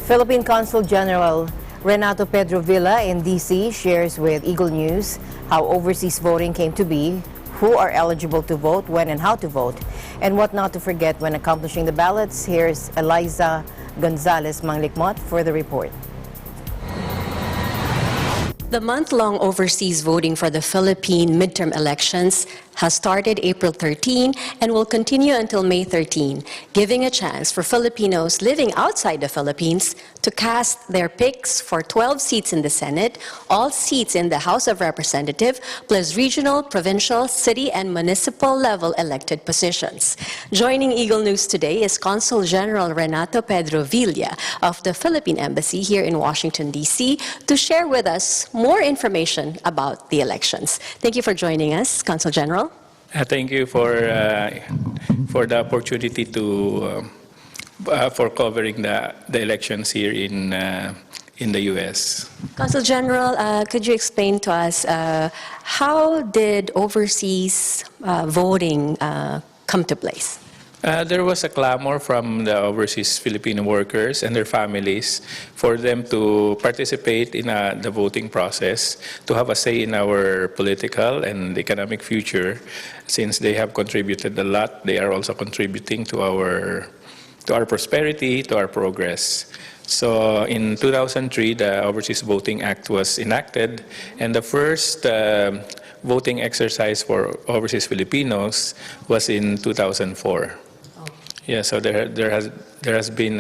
Philippine Consul General Renato Pedro Villa in DC shares with Eagle News how overseas voting came to be, who are eligible to vote, when and how to vote, and what not to forget when accomplishing the ballots. Here's Eliza Gonzalez Manglikmot for the report. The month-long overseas voting for the Philippine midterm elections has started April 13 and will continue until May 13, giving a chance for Filipinos living outside the Philippines to cast their picks for 12 seats in the Senate, all seats in the House of Representatives, plus regional, provincial, city, and municipal level elected positions. Joining Eagle News today is Consul General Renato Pedro Villa of the Philippine Embassy here in Washington, DC, to share with us more information about the elections. Thank you for joining us, Consul General. Thank you for the opportunity to for covering the elections here in the U.S. Consul General, could you explain to us how did overseas voting come to place? There was a clamor from the overseas Filipino workers and their families for them to participate in the voting process, to have a say in our political and economic future. Since they have contributed a lot, they are also contributing to our prosperity, to our progress. So in 2003, the Overseas Voting Act was enacted, and the first voting exercise for overseas Filipinos was in 2004. Yeah, so there has been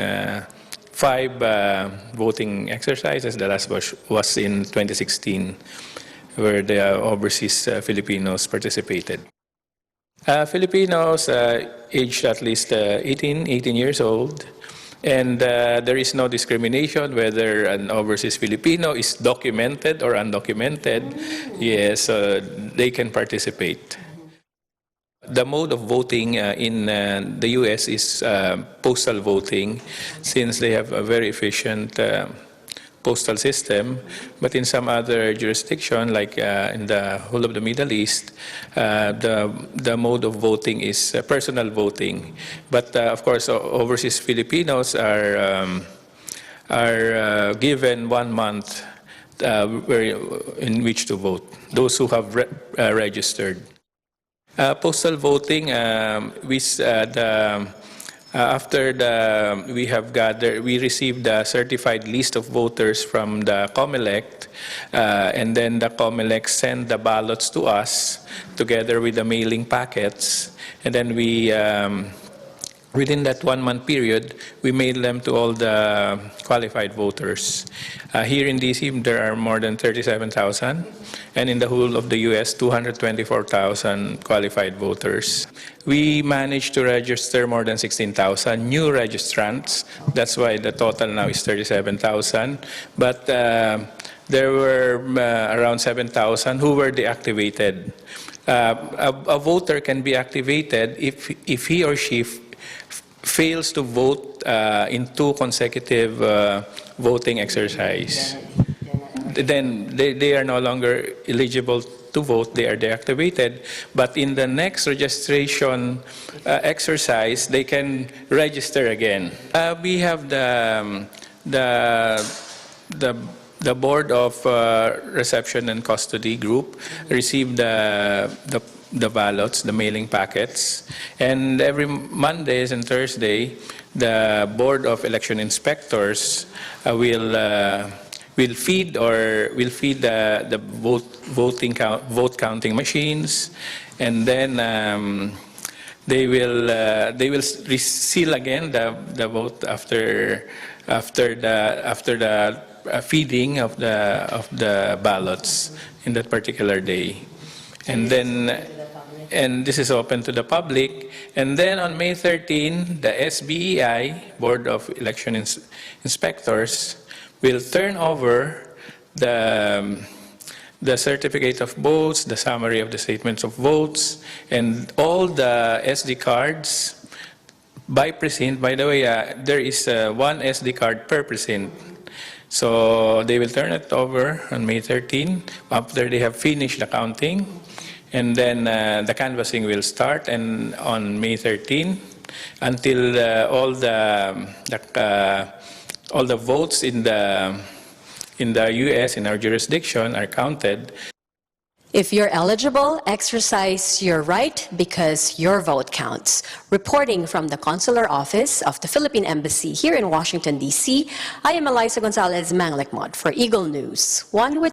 5 voting exercises. The last was in 2016, where the overseas Filipinos participated. Filipinos aged at least 18 years old, and there is no discrimination whether an overseas Filipino is documented or undocumented. Yes, they can participate. The mode of voting in the U.S. is postal voting, since they have a very efficient postal system. But in some other jurisdiction, like in the whole of the Middle East, the mode of voting is personal voting. But of course, overseas Filipinos are given 1 month in which to vote, those who have registered. Postal voting, we received the certified list of voters from the COMELEC, and then the COMELEC sent the ballots to us together with the mailing packets, and then we within that 1 month period, we mailed them to all the qualified voters. Here in DC, there are more than 37,000, and in the whole of the U.S., 224,000 qualified voters. We managed to register more than 16,000 new registrants. That's why the total now is 37,000. But there were around 7,000 who were deactivated. A voter can be activated if he or she fails to vote in 2 consecutive voting exercises. Then they are no longer eligible to vote, they are deactivated. But in the next registration exercise, they can register again. We have the Board of Reception and Custody group received the ballots, the mailing packets, and every Mondays and Thursday, the Board of Election Inspectors will feed the vote counting machines, and then they will seal again the vote after the feeding of the ballots in that particular day. And this is open to the public. And then on May 13, the SBEI, Board of Election Inspectors, will turn over the certificate of votes, the summary of the statements of votes, and all the SD cards by precinct. By the way, there is 1 SD card per precinct. So they will turn it over on May 13 after they have finished the counting. And then the canvassing will start, and on May 13 until all the all the votes in the U.S. in our jurisdiction are counted. If you're eligible, exercise your right because your vote counts. Reporting from the Consular Office of the Philippine Embassy here in Washington, D.C., I am Eliza Gonzalez Manglekmod for Eagle News. One with